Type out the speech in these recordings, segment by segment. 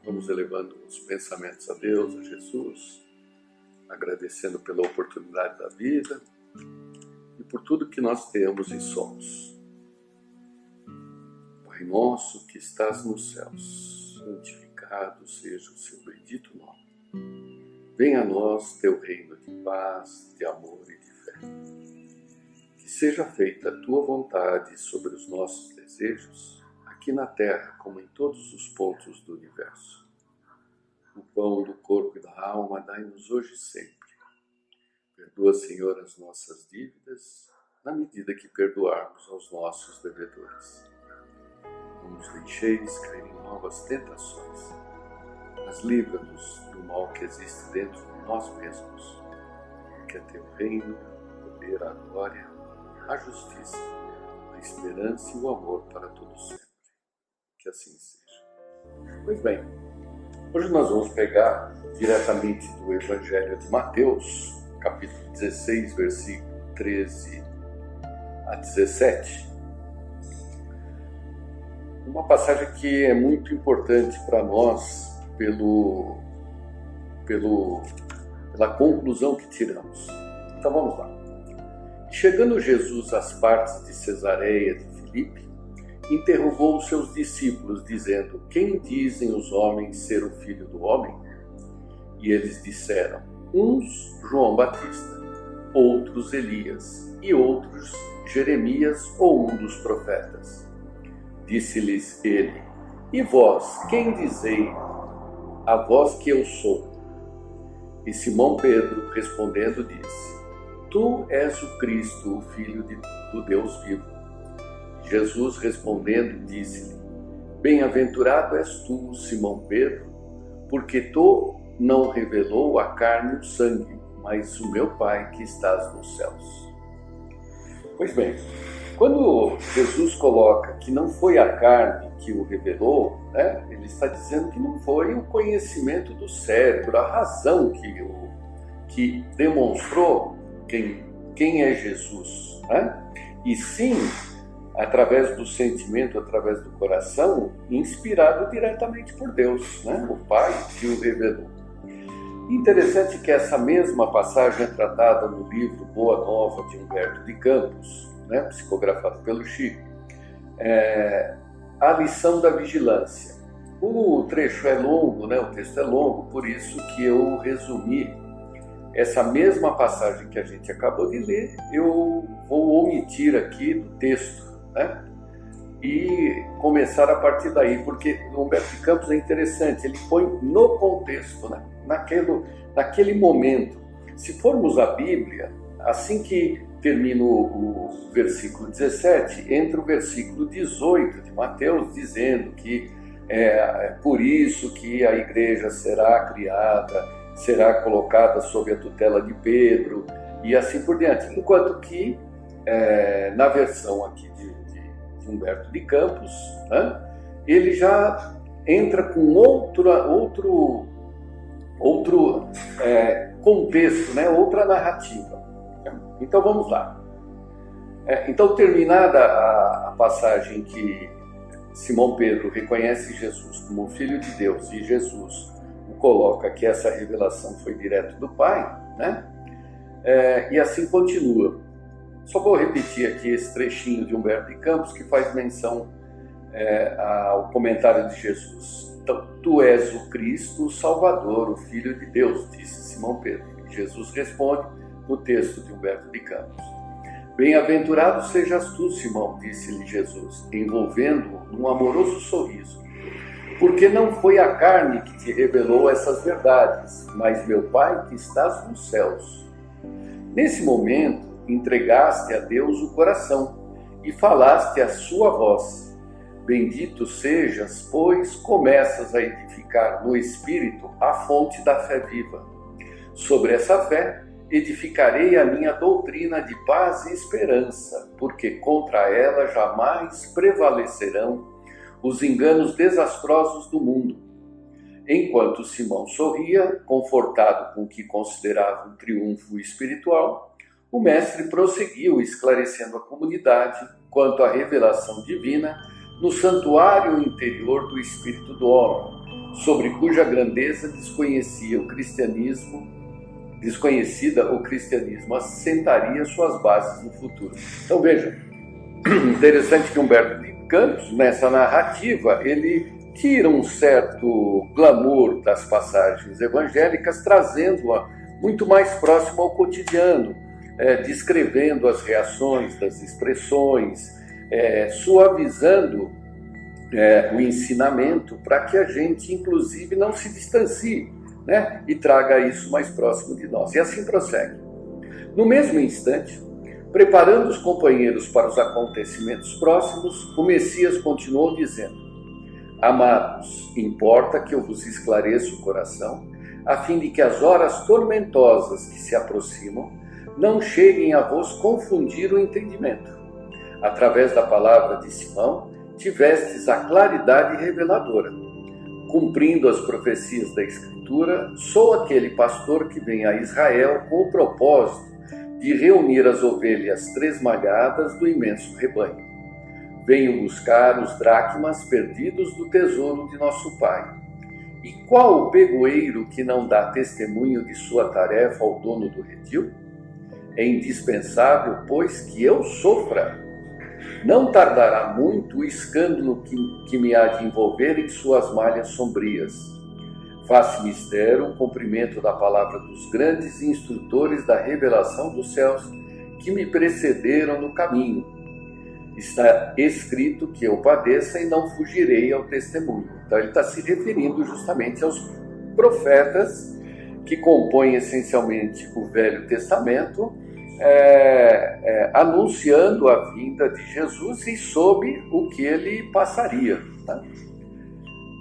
Vamos elevando os pensamentos a Deus, a Jesus, agradecendo pela oportunidade da vida e por tudo que nós temos e somos. Pai nosso que estás nos céus, santificado seja o seu bendito nome. Venha a nós teu reino de paz, de amor e de fé. Que seja feita a tua vontade sobre os nossos desejos, aqui na terra como em todos os pontos do universo. O pão do corpo e da alma dai-nos hoje e sempre. Perdoa, Senhor, as nossas dívidas, na medida que perdoarmos aos nossos devedores. Não nos deixeis cair em novas tentações, mas livra-nos do mal que existe dentro de nós mesmos, porque é teu reino, o poder, a glória, a justiça, a esperança e o amor para todos sempre. Que assim seja. Pois bem, hoje nós vamos pegar diretamente do Evangelho de Mateus, capítulo 16, versículo 13 a 17. Uma passagem que é muito importante para nós pela conclusão que tiramos. Então vamos lá. Chegando Jesus às partes de Cesareia de Filipe, interrogou os seus discípulos, dizendo: Quem dizem os homens ser o Filho do Homem? E eles disseram: uns João Batista, outros Elias, e outros Jeremias ou um dos profetas. Disse-lhes ele: E vós, quem dizei a vós que eu sou? E Simão Pedro, respondendo, disse: Tu és o Cristo, o Filho do Deus vivo. Jesus, respondendo, disse-lhe: Bem-aventurado és tu, Simão Pedro, porque tu não revelou a carne e o sangue, mas o meu Pai que estás nos céus. Pois bem, quando Jesus coloca que não foi a carne que o revelou, ele está dizendo que não foi o conhecimento do cérebro, a razão que demonstrou quem é Jesus, e sim através do sentimento, através do coração, inspirado diretamente por Deus, o Pai que o revelou. Interessante que essa mesma passagem é tratada no livro Boa Nova de Humberto de Campos, psicografado pelo Chico, a lição da vigilância. O trecho é longo, o texto é longo, por isso que eu resumi essa mesma passagem que a gente acabou de ler, eu vou omitir aqui do texto, e começar a partir daí, porque o Humberto de Campos é interessante, ele põe no contexto, naquele momento. Se formos à Bíblia, assim que termina o versículo 17, entra o versículo 18 de Mateus, dizendo que é por isso que a igreja será criada, será colocada sob a tutela de Pedro, e assim por diante. Enquanto que, na versão aqui de Humberto de Campos, ele já entra com outro contexto, outra narrativa. Então vamos lá. Então, terminada a passagem que Simão Pedro reconhece Jesus como Filho de Deus e Jesus coloca que essa revelação foi direto do Pai, e assim continua. Só vou repetir aqui esse trechinho de Humberto de Campos que faz menção ao comentário de Jesus. Então, tu és o Cristo, o Salvador, o Filho de Deus, disse Simão Pedro. E Jesus responde no texto de Humberto de Campos: Bem-aventurado sejas tu, Simão, disse-lhe Jesus, envolvendo-o num amoroso sorriso, porque não foi a carne que te revelou essas verdades, mas meu Pai que estás nos céus. Nesse momento, entregaste a Deus o coração e falaste a sua voz. Bendito sejas, pois começas a edificar no Espírito a fonte da fé viva. Sobre essa fé, edificarei a minha doutrina de paz e esperança, porque contra ela jamais prevalecerão os enganos desastrosos do mundo. Enquanto Simão sorria, confortado com o que considerava um triunfo espiritual, o mestre prosseguiu esclarecendo a comunidade quanto à revelação divina no santuário interior do espírito do homem, sobre cuja grandeza desconhecida o cristianismo assentaria suas bases no futuro. Então veja, interessante que Humberto de Campos, nessa narrativa, ele tira um certo glamour das passagens evangélicas, trazendo-a muito mais próximo ao cotidiano, descrevendo as reações das expressões, suavizando o ensinamento para que a gente, inclusive, não se distancie, né? E traga isso mais próximo de nós. E assim prossegue. No mesmo instante, preparando os companheiros para os acontecimentos próximos, o Messias continuou dizendo: Amados, importa que eu vos esclareça o coração, a fim de que as horas tormentosas que se aproximam não cheguem a vos confundir o entendimento. Através da palavra de Simão, tivestes a claridade reveladora. Cumprindo as profecias da Escritura, sou aquele pastor que vem a Israel com o propósito de reunir as ovelhas tresmalhadas do imenso rebanho. Venho buscar os dracmas perdidos do tesouro de nosso Pai. E qual o pegoeiro que não dá testemunho de sua tarefa ao dono do redil? É indispensável, pois, que eu sofra. Não tardará muito o escândalo que me há de envolver em suas malhas sombrias. Faz-se mistério o cumprimento da palavra dos grandes instrutores da revelação dos céus que me precederam no caminho. Está escrito que eu padeça e não fugirei ao testemunho. Então ele está se referindo justamente aos profetas que compõem essencialmente o Velho Testamento, anunciando a vinda de Jesus e sobre o que ele passaria. Tá?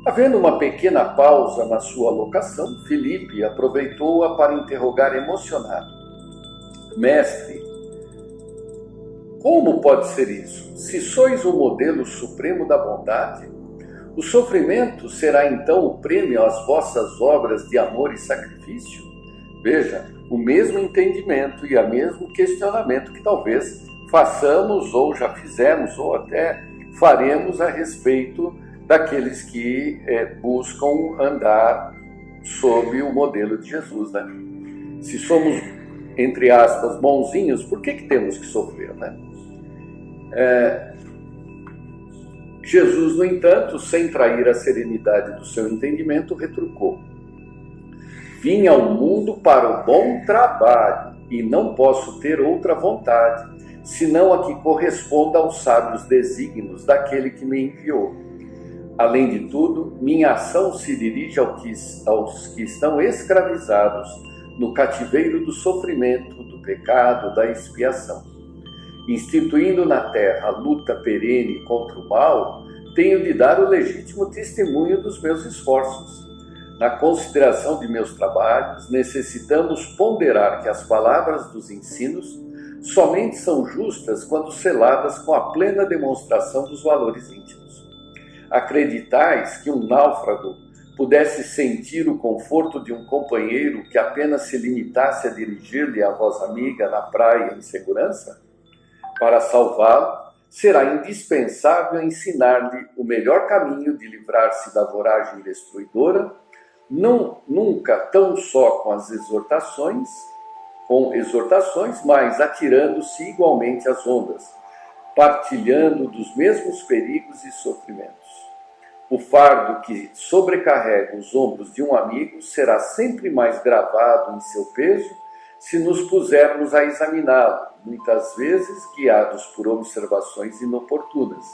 Havendo uma pequena pausa na sua alocação, Filipe aproveitou-a para interrogar emocionado: Mestre, como pode ser isso? Se sois o modelo supremo da bondade, o sofrimento será então o prêmio às vossas obras de amor e sacrifício? Veja, o mesmo entendimento e o mesmo questionamento que talvez façamos ou já fizemos ou até faremos a respeito daqueles que buscam andar sob o modelo de Jesus, né? Se somos, entre aspas, bonzinhos, por que temos que sofrer, né? Jesus, no entanto, sem trair a serenidade do seu entendimento, retrucou: Vim ao mundo para o bom trabalho e não posso ter outra vontade, senão a que corresponda aos sábios desígnios daquele que me enviou. Além de tudo, minha ação se dirige aos que estão escravizados no cativeiro do sofrimento, do pecado, da expiação. Instituindo na terra a luta perene contra o mal, tenho de dar o legítimo testemunho dos meus esforços. Na consideração de meus trabalhos, necessitamos ponderar que as palavras dos ensinos somente são justas quando seladas com a plena demonstração dos valores íntimos. Acreditais que um náufrago pudesse sentir o conforto de um companheiro que apenas se limitasse a dirigir-lhe a voz amiga na praia em segurança? Para salvá-lo, será indispensável ensinar-lhe o melhor caminho de livrar-se da voragem destruidora, nunca tão só com exortações, mas atirando-se igualmente às ondas, partilhando dos mesmos perigos e sofrimentos. O fardo que sobrecarrega os ombros de um amigo será sempre mais gravado em seu peso se nos pusermos a examiná-lo, muitas vezes guiados por observações inoportunas.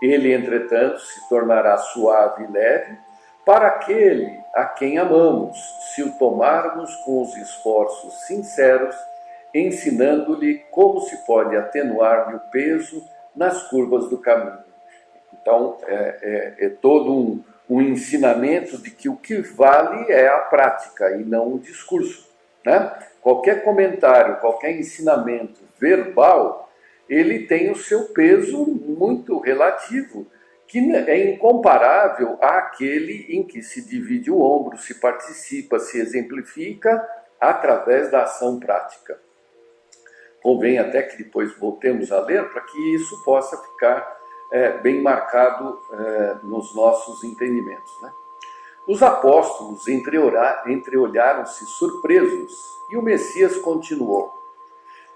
Ele, entretanto, se tornará suave e leve para aquele a quem amamos, se o tomarmos com os esforços sinceros, ensinando-lhe como se pode atenuar-lhe o peso nas curvas do caminho. Então, é todo um ensinamento de que o que vale é a prática e não o discurso, né? Qualquer comentário, qualquer ensinamento verbal, ele tem o seu peso muito relativo, que é incomparável àquele em que se divide o ombro, se participa, se exemplifica através da ação prática. Convém até que depois voltemos a ler para que isso possa ficar bem marcado nos nossos entendimentos, né? Os apóstolos entreolharam-se surpresos, e o Messias continuou: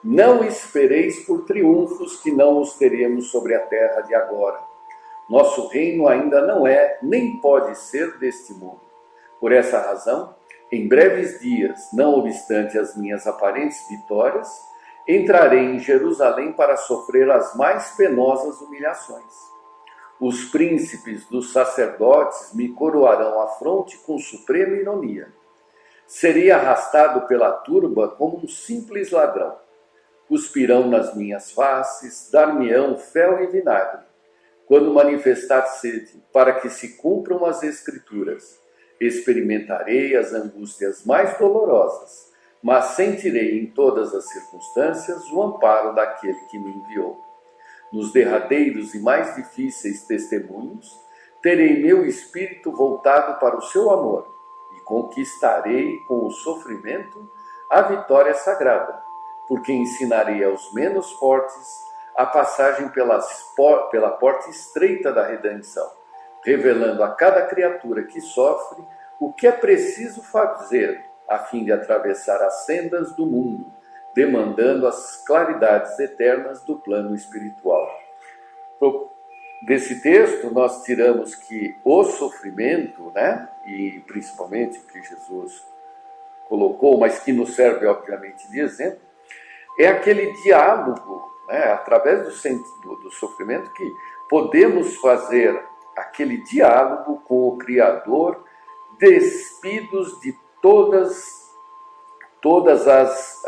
Não espereis por triunfos que não os teremos sobre a terra de agora. Nosso reino ainda não é, nem pode ser deste mundo. Por essa razão, em breves dias, não obstante as minhas aparentes vitórias, entrarei em Jerusalém para sofrer as mais penosas humilhações. Os príncipes dos sacerdotes me coroarão a fronte com suprema ironia. Serei arrastado pela turba como um simples ladrão. Cuspirão nas minhas faces, dar-me-ão fel e vinagre, quando manifestar sede, para que se cumpram as Escrituras. Experimentarei as angústias mais dolorosas, mas sentirei em todas as circunstâncias o amparo daquele que me enviou. Nos derradeiros e mais difíceis testemunhos, terei meu espírito voltado para o seu amor, e conquistarei com o sofrimento a vitória sagrada, porque ensinarei aos menos fortes a passagem pela porta estreita da redenção, revelando a cada criatura que sofre o que é preciso fazer a fim de atravessar as sendas do mundo, demandando as claridades eternas do plano espiritual. Desse texto, nós tiramos que o sofrimento, e principalmente o que Jesus colocou, mas que nos serve, obviamente, de exemplo, é aquele diálogo, através do sofrimento, que podemos fazer aquele diálogo com o Criador, despidos de todas as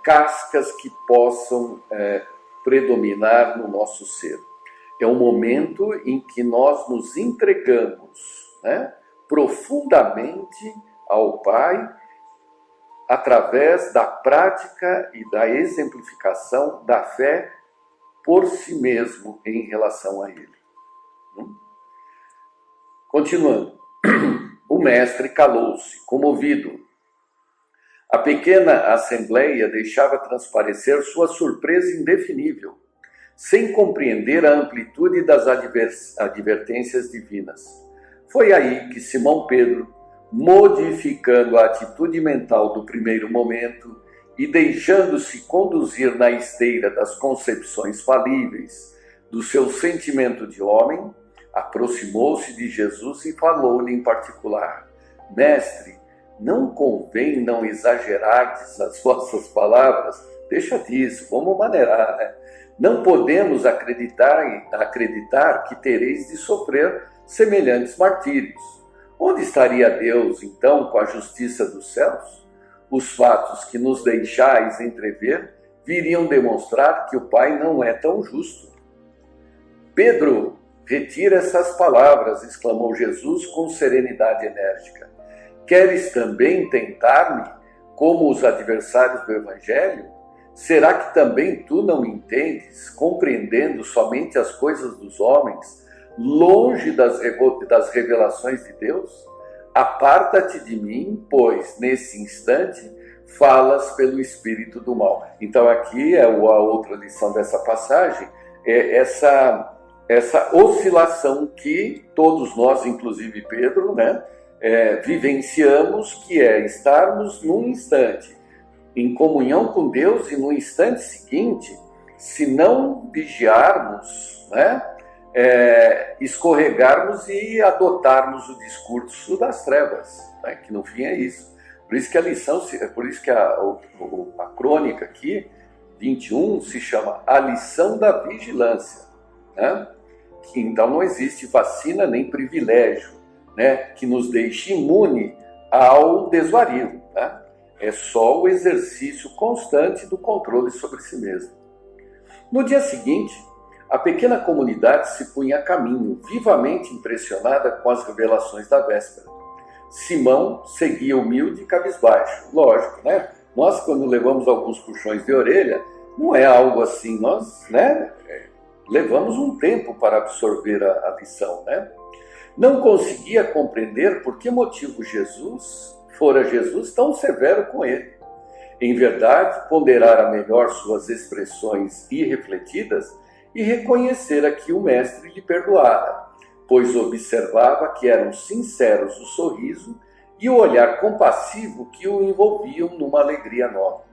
cascas que possam predominar no nosso ser. É um momento em que nós nos entregamos profundamente ao Pai, através da prática e da exemplificação da fé por si mesmo em relação a Ele. Continuando, o mestre calou-se, comovido. A pequena assembleia deixava transparecer sua surpresa indefinível, sem compreender a amplitude das advertências divinas. Foi aí que Simão Pedro, modificando a atitude mental do primeiro momento e deixando-se conduzir na esteira das concepções falíveis do seu sentimento de homem, aproximou-se de Jesus e falou-lhe em particular: Mestre, não convém não exagerardes as vossas palavras? Deixa disso, vamos maneirar, Não podemos acreditar que tereis de sofrer semelhantes martírios. Onde estaria Deus, então, com a justiça dos céus? Os fatos que nos deixais entrever viriam demonstrar que o Pai não é tão justo. Pedro, retira essas palavras, exclamou Jesus com serenidade enérgica. Queres também tentar-me como os adversários do Evangelho? Será que também tu não entendes, compreendendo somente as coisas dos homens, longe das revelações de Deus? Aparta-te de mim, pois, nesse instante, falas pelo espírito do mal. Então aqui é a outra lição dessa passagem, é essa oscilação que todos nós, inclusive Pedro, vivenciamos, que é estarmos num instante em comunhão com Deus e no instante seguinte, se não vigiarmos, escorregarmos e adotarmos o discurso das trevas, que no fim é isso. Por isso que a lição, por isso que a crônica aqui, 21, se chama A Lição da Vigilância, que então não existe vacina nem privilégio, que nos deixe imune ao desvario, É só o exercício constante do controle sobre si mesmo. No dia seguinte, a pequena comunidade se punha a caminho, vivamente impressionada com as revelações da véspera. Simão seguia humilde e cabisbaixo. Lógico, Nós, quando levamos alguns puxões de orelha, não é algo assim, nós, levamos um tempo para absorver a lição, Não conseguia compreender por que motivo fora Jesus tão severo com ele. Em verdade, ponderara melhor suas expressões irrefletidas e reconhecera que o mestre lhe perdoara, pois observava que eram sinceros o sorriso e o olhar compassivo que o envolviam numa alegria nova.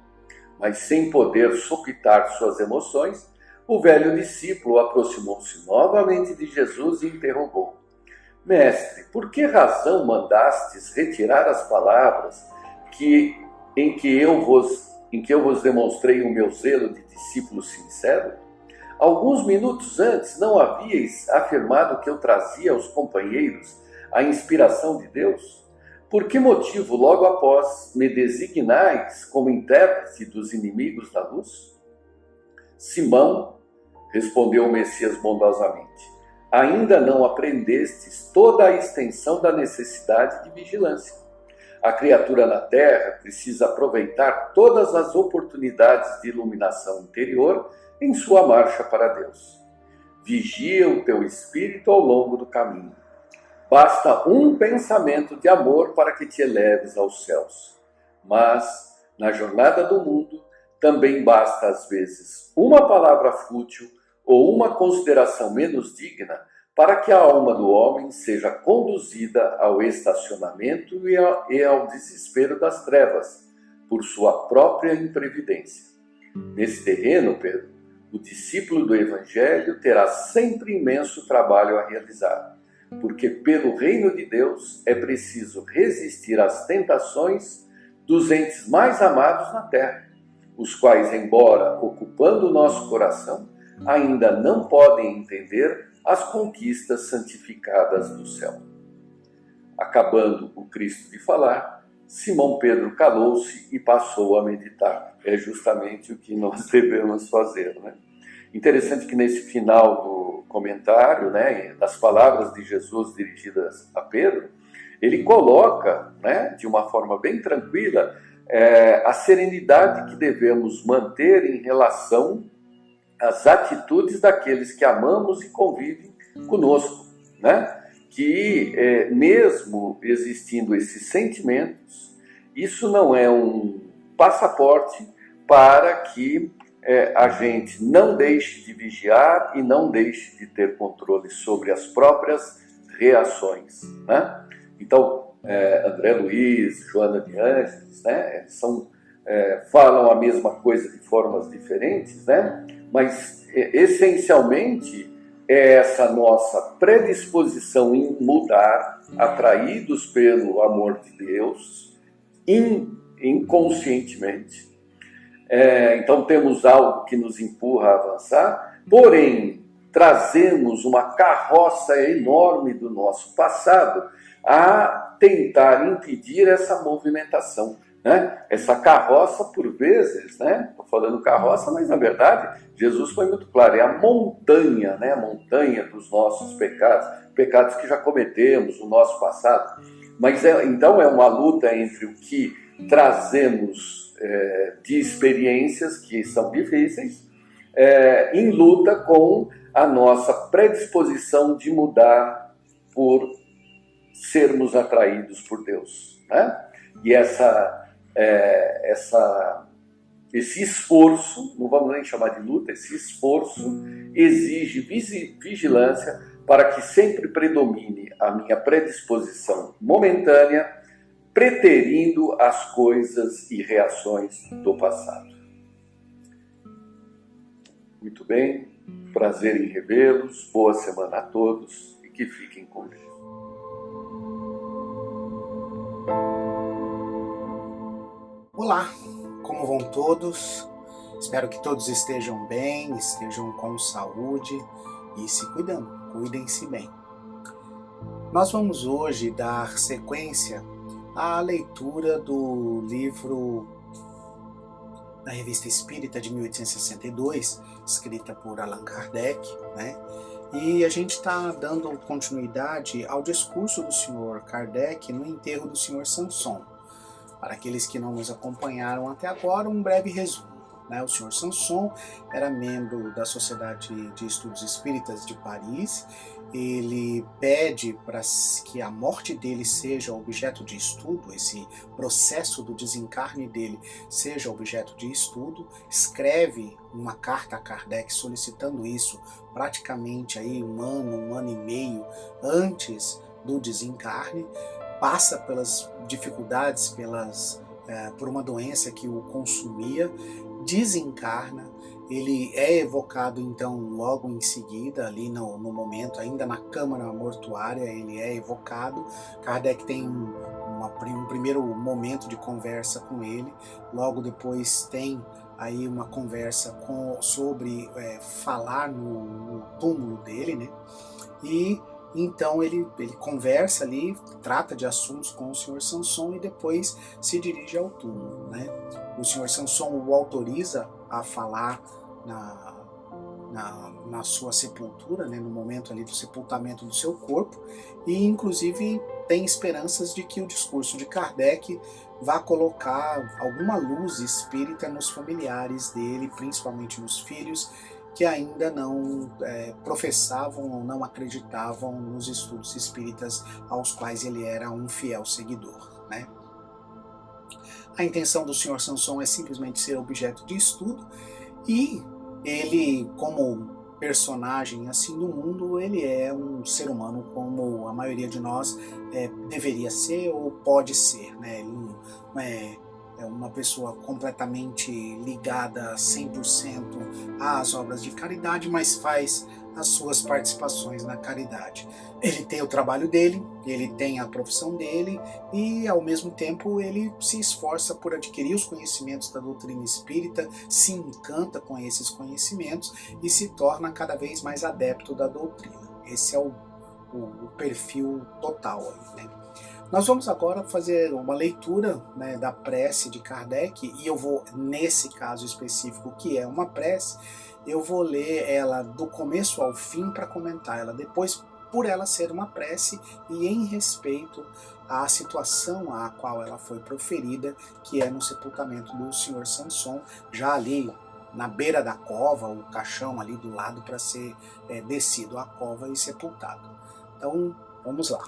Mas sem poder sopitar suas emoções, o velho discípulo aproximou-se novamente de Jesus e interrogou: Mestre, por que razão mandastes retirar as palavras em que eu vos demonstrei o meu zelo de discípulo sincero? Alguns minutos antes não havíeis afirmado que eu trazia aos companheiros a inspiração de Deus? Por que motivo logo após me designais como intérprete dos inimigos da luz? Simão, respondeu o Messias bondosamente, ainda não aprendestes toda a extensão da necessidade de vigilância. A criatura na terra precisa aproveitar todas as oportunidades de iluminação interior em sua marcha para Deus. Vigia o teu espírito ao longo do caminho. Basta um pensamento de amor para que te eleves aos céus. Mas, na jornada do mundo, também basta às vezes uma palavra fútil ou uma consideração menos digna para que a alma do homem seja conduzida ao estacionamento e ao desespero das trevas, por sua própria imprevidência. Nesse terreno, Pedro, o discípulo do Evangelho terá sempre imenso trabalho a realizar, porque pelo reino de Deus é preciso resistir às tentações dos entes mais amados na terra, os quais, embora ocupando o nosso coração, ainda não podem entender as conquistas santificadas do céu. Acabando o Cristo de falar, Simão Pedro calou-se e passou a meditar. É justamente o que nós devemos fazer, né? Interessante que nesse final do comentário, né, das palavras de Jesus dirigidas a Pedro, ele coloca, né, de uma forma bem tranquila, a serenidade que devemos manter em relação às atitudes daqueles que amamos e convivem conosco, né? Que mesmo existindo esses sentimentos, isso não é um passaporte para que a gente não deixe de vigiar e não deixe de ter controle sobre as próprias reações, né? Então, André Luiz, Joana de Ângeles, né, falam a mesma coisa de formas diferentes, né? Mas essencialmente é essa nossa predisposição em mudar, atraídos pelo amor de Deus, inconscientemente. Então temos algo que nos empurra a avançar, porém trazemos uma carroça enorme do nosso passado a tentar impedir essa movimentação, né? Essa carroça, por vezes, né? Estou falando carroça, mas na verdade Jesus foi muito claro, é a montanha, né? A montanha dos nossos pecados que já cometemos no nosso passado. Mas então é uma luta entre o que trazemos de experiências que são difíceis, em luta com a nossa predisposição de mudar por sermos atraídos por Deus, né? E esse esforço, não vamos nem chamar de luta, esse esforço exige vigilância para que sempre predomine a minha predisposição momentânea, preterindo as coisas e reações do passado. Muito bem, prazer em revê-los, boa semana a todos e que fiquem com Deus. Olá, como vão todos? Espero que todos estejam bem, estejam com saúde e se cuidando, cuidem-se bem. Nós vamos hoje dar sequência à leitura do livro da Revista Espírita de 1862, escrita por Allan Kardec, né? E a gente está dando continuidade ao discurso do Sr. Kardec no enterro do Sr. Sanson. Para aqueles que não nos acompanharam até agora, um breve resumo. né? O Sr. Sanson era membro da Sociedade de Estudos Espíritas de Paris. Ele pede para que a morte dele seja objeto de estudo, esse processo do desencarne dele seja objeto de estudo, escreve uma carta a Kardec solicitando isso praticamente aí um ano e meio antes do desencarne, passa pelas dificuldades, por uma doença que o consumia, desencarna. Ele é evocado então logo em seguida, ali no momento, ainda na câmara mortuária, ele é evocado. Kardec tem um primeiro momento de conversa com ele, logo depois tem aí uma conversa sobre falar no túmulo dele, né? E então ele conversa ali, trata de assuntos com o Sr. Sanson e depois se dirige ao túmulo, né? O Sr. Sanson o autoriza a falar na sua sepultura, né, no momento ali do sepultamento do seu corpo, e inclusive tem esperanças de que o discurso de Kardec vá colocar alguma luz espírita nos familiares dele, principalmente nos filhos, que ainda não professavam ou não acreditavam nos estudos espíritas aos quais ele era um fiel seguidor, né? A intenção do Sr. Sanson é simplesmente ser objeto de estudo, e ele, como personagem assim do mundo, ele é um ser humano como a maioria de nós deveria ser ou pode ser, né? Ele é uma pessoa completamente ligada 100% às obras de caridade, mas faz as suas participações na caridade. Ele tem o trabalho dele, ele tem a profissão dele e, ao mesmo tempo, ele se esforça por adquirir os conhecimentos da doutrina espírita, se encanta com esses conhecimentos e se torna cada vez mais adepto da doutrina. Esse é o perfil total aí, né? Nós vamos agora fazer uma leitura, né, da prece de Kardec, e eu vou, nesse caso específico, que é uma prece, eu vou ler ela do começo ao fim para comentar ela depois, por ela ser uma prece e em respeito à situação a qual ela foi proferida, que é no sepultamento do Sr. Sanson, já ali na beira da cova, o caixão ali do lado para ser descido à cova e sepultado. Então, vamos lá.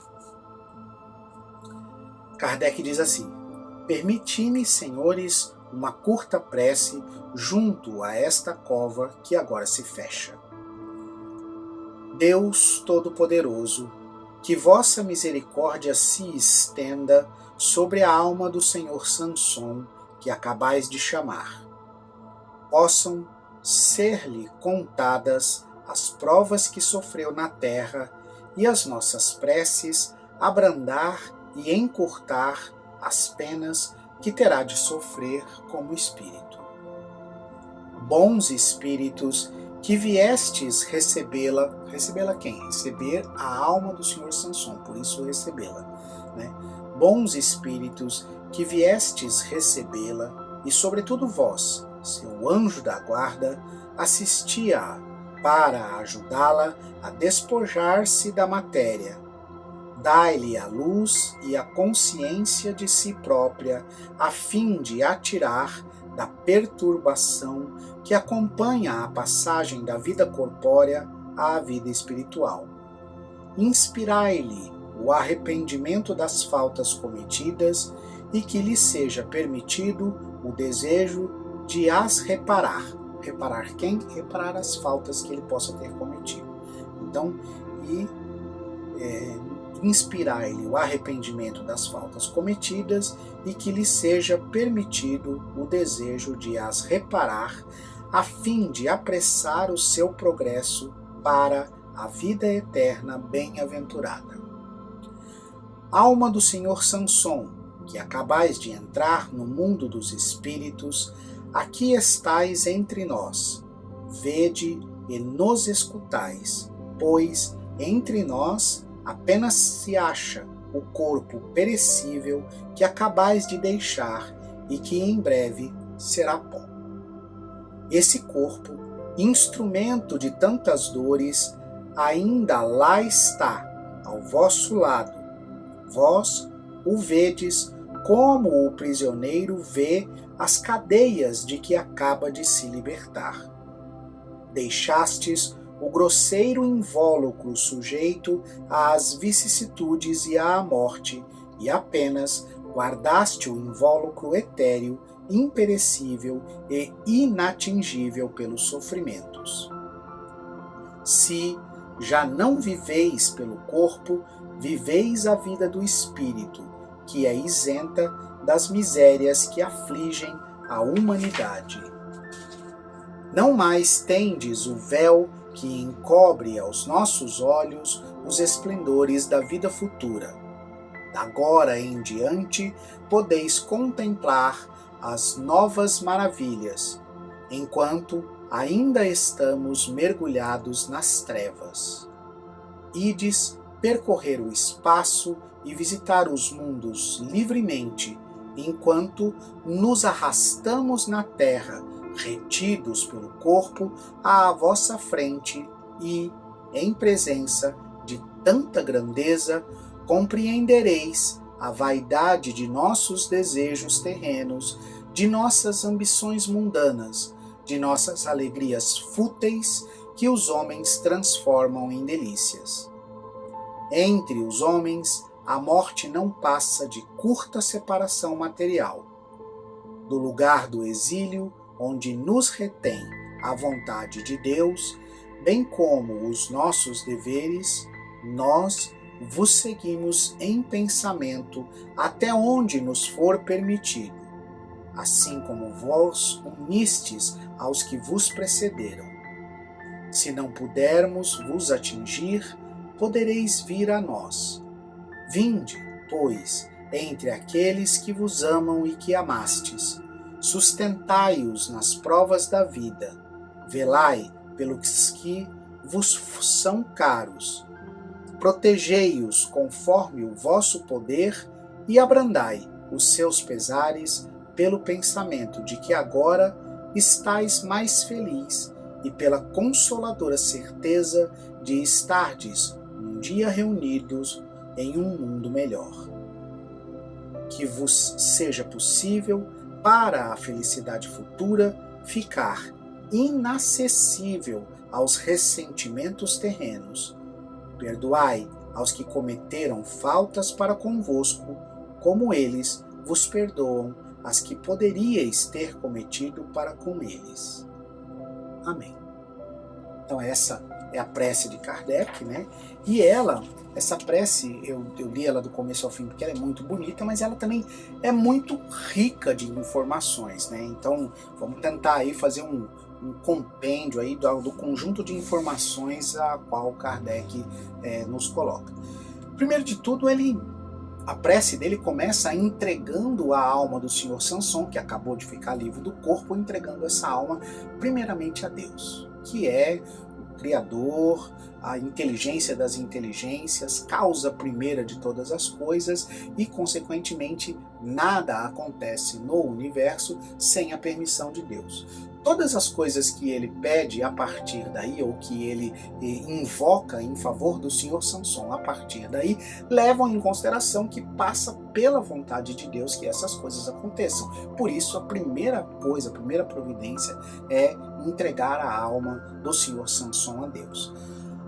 Kardec diz assim: permiti-me, senhores, uma curta prece junto a esta cova que agora se fecha. Deus Todo-Poderoso, que vossa misericórdia se estenda sobre a alma do Senhor Sanson, que acabais de chamar. Possam ser-lhe contadas as provas que sofreu na terra e as nossas preces abrandar e encurtar as penas que terá de sofrer como espírito. Bons espíritos, que viestes recebê-la quem? Receber a alma do Sr. Sanson, por isso recebê-la, né? Bons espíritos, que viestes recebê-la, e sobretudo vós, seu anjo da guarda, assisti-a para ajudá-la a despojar-se da matéria. Dai-lhe a luz e a consciência de si própria, a fim de a tirar da perturbação que acompanha a passagem da vida corpórea à vida espiritual. Inspirai-lhe o arrependimento das faltas cometidas e que lhe seja permitido o desejo de as reparar. Reparar quem? Reparar as faltas que ele possa ter cometido. Então, inspirai-lhe o arrependimento das faltas cometidas e que lhe seja permitido o desejo de as reparar, a fim de apressar o seu progresso para a vida eterna bem-aventurada. Alma do Senhor Sanson, que acabais de entrar no mundo dos espíritos, aqui estais entre nós. Vede e nos escutais, pois entre nós apenas se acha o corpo perecível que acabais de deixar e que em breve será pó. Esse corpo, instrumento de tantas dores, ainda lá está, ao vosso lado. Vós o vedes como o prisioneiro vê as cadeias de que acaba de se libertar. Deixastes o grosseiro invólucro sujeito às vicissitudes e à morte, e apenas guardaste o invólucro etéreo, imperecível e inatingível pelos sofrimentos. Se já não viveis pelo corpo, viveis a vida do espírito, que é isenta das misérias que afligem a humanidade. Não mais tendes o véu que encobre aos nossos olhos os esplendores da vida futura. Agora em diante podeis contemplar as novas maravilhas, enquanto ainda estamos mergulhados nas trevas. Ides percorrer o espaço e visitar os mundos livremente, enquanto nos arrastamos na terra, retidos pelo corpo à vossa frente e, em presença de tanta grandeza, compreendereis a vaidade de nossos desejos terrenos, de nossas ambições mundanas, de nossas alegrias fúteis que os homens transformam em delícias. Entre os homens, a morte não passa de curta separação material. Do lugar do exílio, onde nos retém a vontade de Deus, bem como os nossos deveres, nós vos seguimos em pensamento até onde nos for permitido, assim como vós unistes aos que vos precederam. Se não pudermos vos atingir, podereis vir a nós. Vinde, pois, entre aqueles que vos amam e que amastes. Sustentai-os nas provas da vida. Velai pelos que vos são caros. Protegei-os conforme o vosso poder e abrandai os seus pesares pelo pensamento de que agora estais mais feliz e pela consoladora certeza de estardes um dia reunidos em um mundo melhor. Que vos seja possível, para a felicidade futura, ficar inacessível aos ressentimentos terrenos. Perdoai aos que cometeram faltas para convosco, como eles vos perdoam as que poderíeis ter cometido para com eles. Amém. Então essa é a prece de Kardec, né? E essa prece, eu li ela do começo ao fim porque ela é muito bonita, mas ela também é muito rica de informações, né? Então vamos tentar aí fazer um compêndio aí do conjunto de informações a qual Kardec nos coloca. Primeiro de tudo, a prece dele começa entregando a alma do Senhor Samson, que acabou de ficar livre do corpo, entregando essa alma primeiramente a Deus, que é o Criador, a inteligência das inteligências, causa primeira de todas as coisas e, consequentemente, nada acontece no universo sem a permissão de Deus. Todas as coisas que ele pede a partir daí, ou que ele invoca em favor do Senhor Samson a partir daí, levam em consideração que passa pela vontade de Deus que essas coisas aconteçam. Por isso, a primeira coisa, a primeira providência é entregar a alma do Senhor Samson a Deus.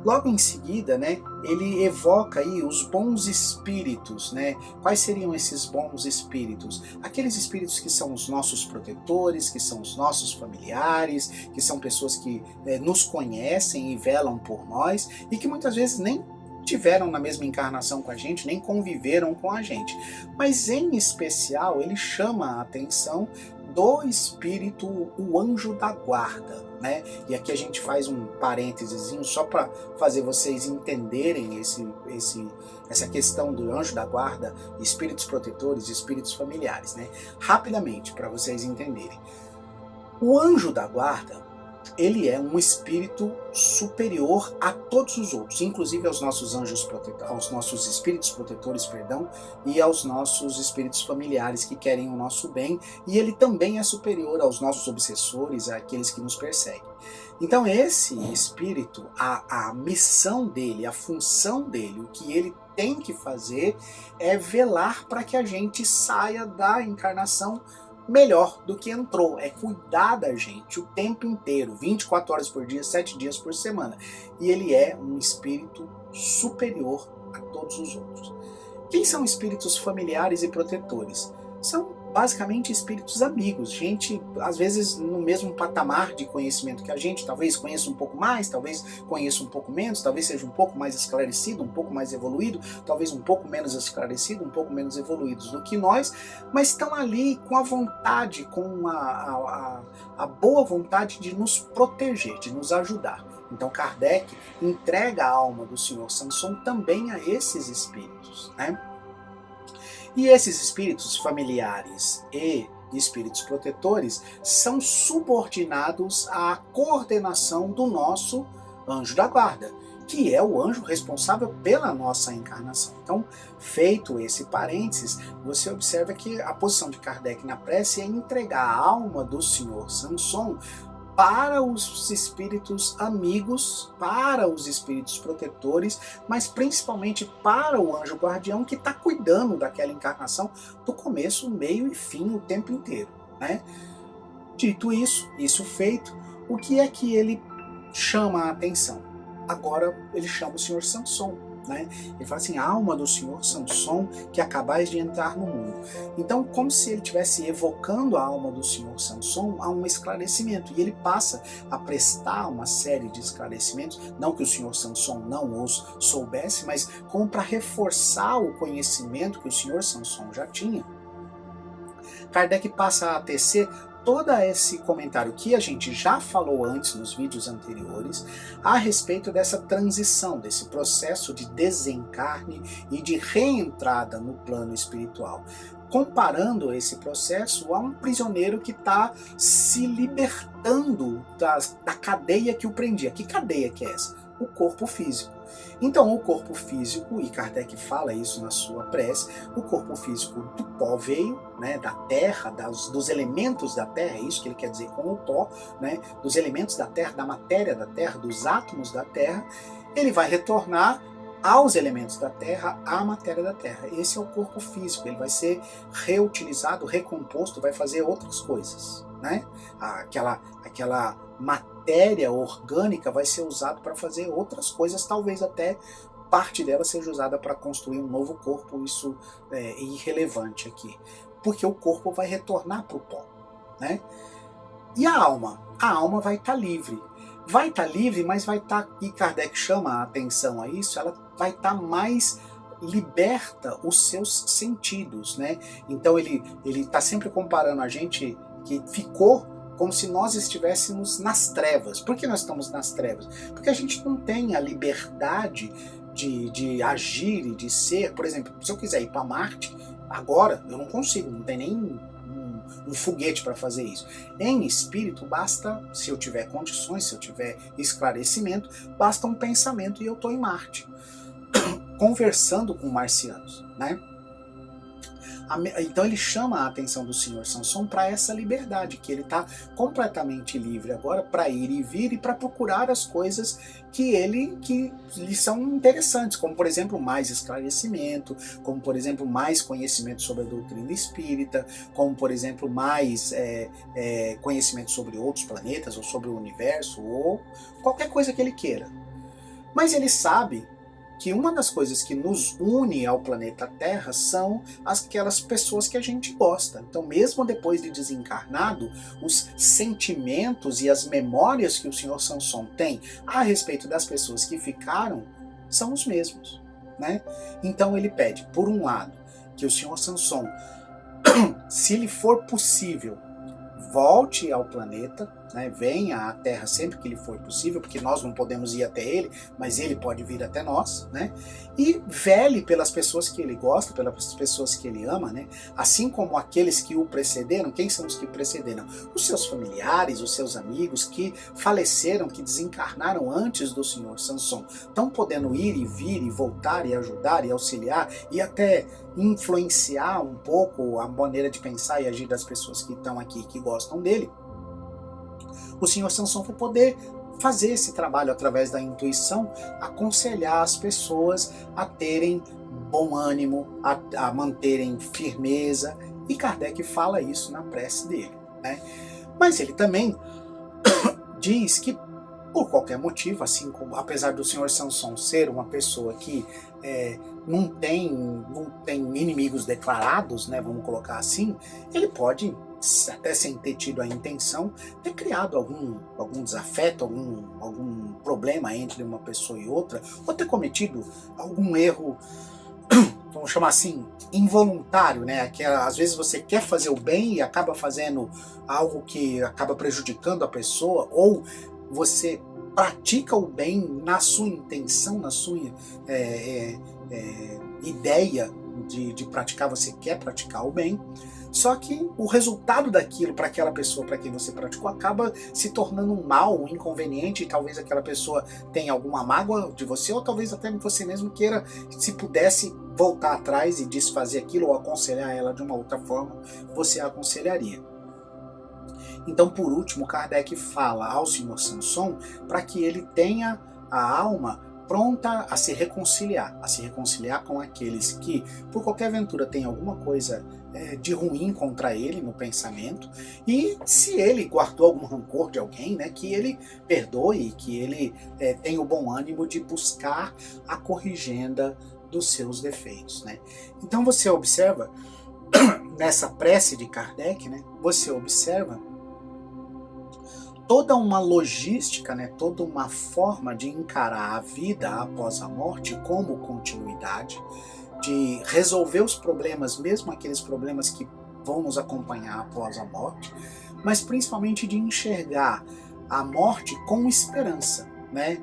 Logo em seguida, né, ele evoca aí os bons espíritos, né? Quais seriam esses bons espíritos? Aqueles espíritos que são os nossos protetores, que são os nossos familiares, que são pessoas que nos conhecem e velam por nós e que muitas vezes nem tiveram na mesma encarnação com a gente, nem conviveram com a gente. Mas em especial ele chama a atenção do espírito, o anjo da guarda, né? E aqui a gente faz um parênteses só para fazer vocês entenderem essa questão do anjo da guarda, espíritos protetores, espíritos familiares, né? Rapidamente, para vocês entenderem. O anjo da guarda ele é um espírito superior a todos os outros, inclusive aos nossos aos nossos espíritos protetores, perdão, e aos nossos espíritos familiares que querem o nosso bem, e ele também é superior aos nossos obsessores, àqueles que nos perseguem. Então esse espírito, a missão dele, a função dele, o que ele tem que fazer é velar para que a gente saia da encarnação melhor do que entrou, é cuidar da gente o tempo inteiro, 24 horas por dia, 7 dias por semana. E ele é um espírito superior a todos os outros. Quem são espíritos familiares e protetores? São basicamente espíritos amigos, gente, às vezes no mesmo patamar de conhecimento que a gente, talvez conheça um pouco mais, talvez conheça um pouco menos, talvez seja um pouco mais esclarecido, um pouco mais evoluído, talvez um pouco menos esclarecido, um pouco menos evoluídos do que nós, mas estão ali com a vontade, com a boa vontade de nos proteger, de nos ajudar. Então Kardec entrega a alma do Senhor Samson também a esses espíritos, né? E esses espíritos familiares e espíritos protetores são subordinados à coordenação do nosso anjo da guarda, que é o anjo responsável pela nossa encarnação. Então, feito esse parênteses, você observa que a posição de Kardec na prece é entregar a alma do Senhor Samson para os espíritos amigos, para os espíritos protetores, mas principalmente para o anjo guardião que está cuidando daquela encarnação do começo, meio e fim o tempo inteiro, né? Dito isso feito, o que é que ele chama a atenção? Agora ele chama o Senhor Samson, né? Ele fala assim, a alma do Senhor Samson que acabais de entrar no mundo. Então, como se ele estivesse evocando a alma do Senhor Samson a um esclarecimento, e ele passa a prestar uma série de esclarecimentos, não que o Senhor Samson não os soubesse, mas como para reforçar o conhecimento que o Senhor Samson já tinha. Kardec passa a tecer todo esse comentário que a gente já falou antes nos vídeos anteriores a respeito dessa transição, desse processo de desencarne e de reentrada no plano espiritual, comparando esse processo a um prisioneiro que está se libertando da cadeia que o prendia. Que cadeia que é essa? O corpo físico. Então o corpo físico, e Kardec fala isso na sua prece, o corpo físico do pó veio, né, da terra, dos elementos da terra, é isso que ele quer dizer com o pó, né, dos elementos da terra, da matéria da terra, dos átomos da terra, ele vai retornar aos elementos da terra, à matéria da terra. Esse é o corpo físico, ele vai ser reutilizado, recomposto, vai fazer outras coisas, né? Aquela matéria orgânica vai ser usada para fazer outras coisas, talvez até parte dela seja usada para construir um novo corpo. Isso é irrelevante aqui, porque o corpo vai retornar para o pó, né? E a alma? A alma vai estar livre. Vai estar livre, mas vai estar, e Kardec chama a atenção a isso, ela vai estar mais liberta os seus sentidos, né? Então ele está sempre comparando a gente que ficou como se nós estivéssemos nas trevas. Por que nós estamos nas trevas? Porque a gente não tem a liberdade de agir e de ser. Por exemplo, se eu quiser ir para Marte, agora eu não consigo, não tem nem um foguete para fazer isso. Em espírito, basta, se eu tiver condições, se eu tiver esclarecimento, basta um pensamento e eu estou em Marte, conversando com marcianos, né? Então ele chama a atenção do Senhor Samson para essa liberdade, que ele está completamente livre agora para ir e vir e para procurar as coisas que lhe são interessantes, como por exemplo mais esclarecimento, como por exemplo mais conhecimento sobre a doutrina espírita, como por exemplo mais conhecimento sobre outros planetas ou sobre o universo ou qualquer coisa que ele queira. Mas ele sabe que uma das coisas que nos une ao planeta Terra são aquelas pessoas que a gente gosta. Então, mesmo depois de desencarnado, os sentimentos e as memórias que o Senhor Samson tem a respeito das pessoas que ficaram são os mesmos, né? Então ele pede, por um lado, que o Senhor Samson, se lhe for possível, volte ao planeta né, venha à Terra sempre que lhe for possível, porque nós não podemos ir até ele, mas ele pode vir até nós, né, e vele pelas pessoas que ele gosta, pelas pessoas que ele ama, né, assim como aqueles que o precederam. Quem são os que precederam? Os seus familiares, os seus amigos que faleceram, que desencarnaram antes do senhor Samson, estão podendo ir e vir e voltar e ajudar e auxiliar e até influenciar um pouco a maneira de pensar e agir das pessoas que estão aqui, que gostam dele. O senhor Samson vai poder fazer esse trabalho através da intuição, aconselhar as pessoas a terem bom ânimo, a manterem firmeza, e Kardec fala isso na prece dele, né? Mas ele também diz que, por qualquer motivo, assim como, apesar do senhor Samson ser uma pessoa que não tem inimigos declarados, né, vamos colocar assim, ele pode, até sem ter tido a intenção, ter criado algum desafeto, algum problema entre uma pessoa e outra, ou ter cometido algum erro, vamos chamar assim, involuntário, né? Que às vezes você quer fazer o bem e acaba fazendo algo que acaba prejudicando a pessoa, ou você pratica o bem na sua intenção, na sua ideia de praticar, você quer praticar o bem, só que o resultado daquilo para aquela pessoa para quem você praticou acaba se tornando um mal, um inconveniente, e talvez aquela pessoa tenha alguma mágoa de você, ou talvez até você mesmo queira, se pudesse voltar atrás e desfazer aquilo, ou aconselhar ela de uma outra forma, você a aconselharia. Então, por último, Kardec fala ao senhor Samson para que ele tenha a alma pronta a se reconciliar com aqueles que, por qualquer aventura, tem alguma coisa de ruim contra ele no pensamento, e se ele guardou algum rancor de alguém, né, que ele perdoe, que ele tenha o bom ânimo de buscar a corrigenda dos seus defeitos, né? Então você observa, nessa prece de Kardec, né, você observa toda uma logística, né, toda uma forma de encarar a vida após a morte como continuidade, de resolver os problemas, mesmo aqueles problemas que vão nos acompanhar após a morte, mas principalmente de enxergar a morte com esperança, né?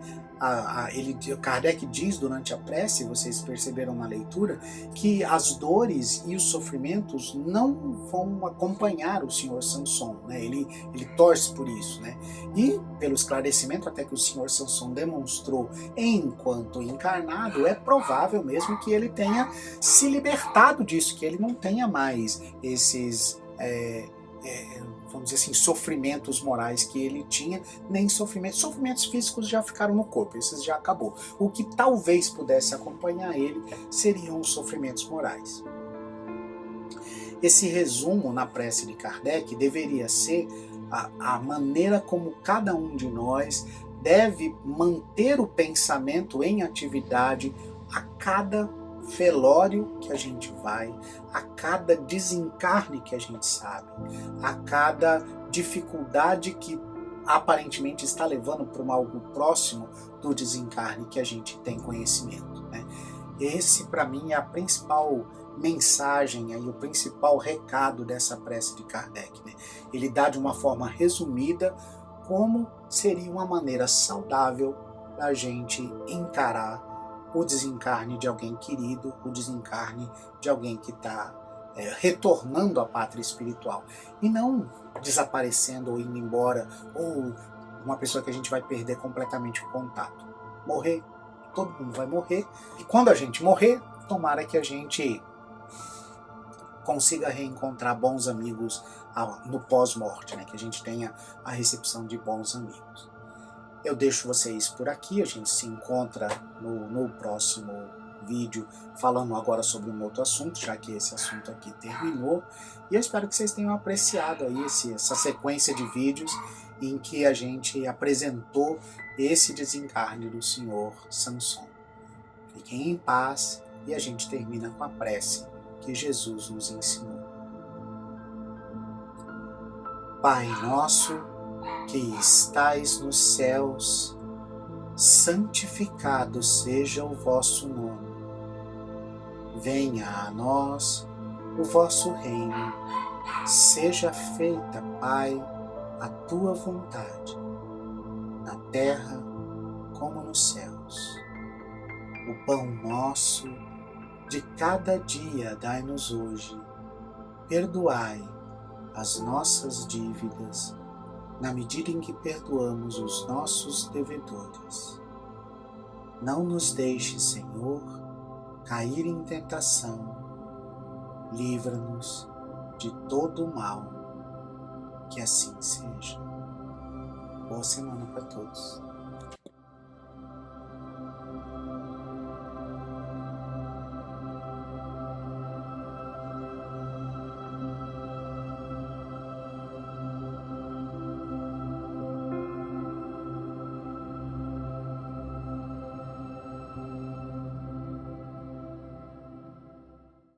Kardec diz durante a prece, vocês perceberam na leitura, que as dores e os sofrimentos não vão acompanhar o senhor Samson, né? Ele torce por isso, né? E pelo esclarecimento até que o senhor Samson demonstrou enquanto encarnado, é provável mesmo que ele tenha se libertado disso, que ele não tenha mais esses vamos dizer assim, sofrimentos morais que ele tinha, nem sofrimentos físicos já ficaram no corpo, esses já acabou. O que talvez pudesse acompanhar ele seriam os sofrimentos morais. Esse resumo na prece de Kardec deveria ser a maneira como cada um de nós deve manter o pensamento em atividade a cada velório que a gente vai, a cada desencarne que a gente sabe, a cada dificuldade que aparentemente está levando para algo próximo do desencarne que a gente tem conhecimento, né? Esse, para mim, é a principal mensagem, aí, o principal recado dessa prece de Kardec, né? Ele dá de uma forma resumida como seria uma maneira saudável da gente encarar o desencarne de alguém querido, o desencarne de alguém que está retornando à pátria espiritual, e não desaparecendo ou indo embora, ou uma pessoa que a gente vai perder completamente o contato. Morrer, todo mundo vai morrer, e quando a gente morrer, tomara que a gente consiga reencontrar bons amigos no pós-morte, né? Que a gente tenha a recepção de bons amigos. Eu deixo vocês por aqui, a gente se encontra no próximo vídeo, falando agora sobre um outro assunto, já que esse assunto aqui terminou. E eu espero que vocês tenham apreciado aí essa sequência de vídeos em que a gente apresentou esse desencarne do senhor Samson. Fiquem em paz e a gente termina com a prece que Jesus nos ensinou. Pai nosso, que estais nos céus, santificado seja o vosso nome. Venha a nós o vosso reino. Seja feita, Pai, a tua vontade, na terra como nos céus. O pão nosso de cada dia dai-nos hoje. Perdoai as nossas dívidas, na medida em que perdoamos os nossos devedores. Não nos deixes, Senhor, cair em tentação. Livra-nos de todo o mal. Que assim seja. Boa semana para todos.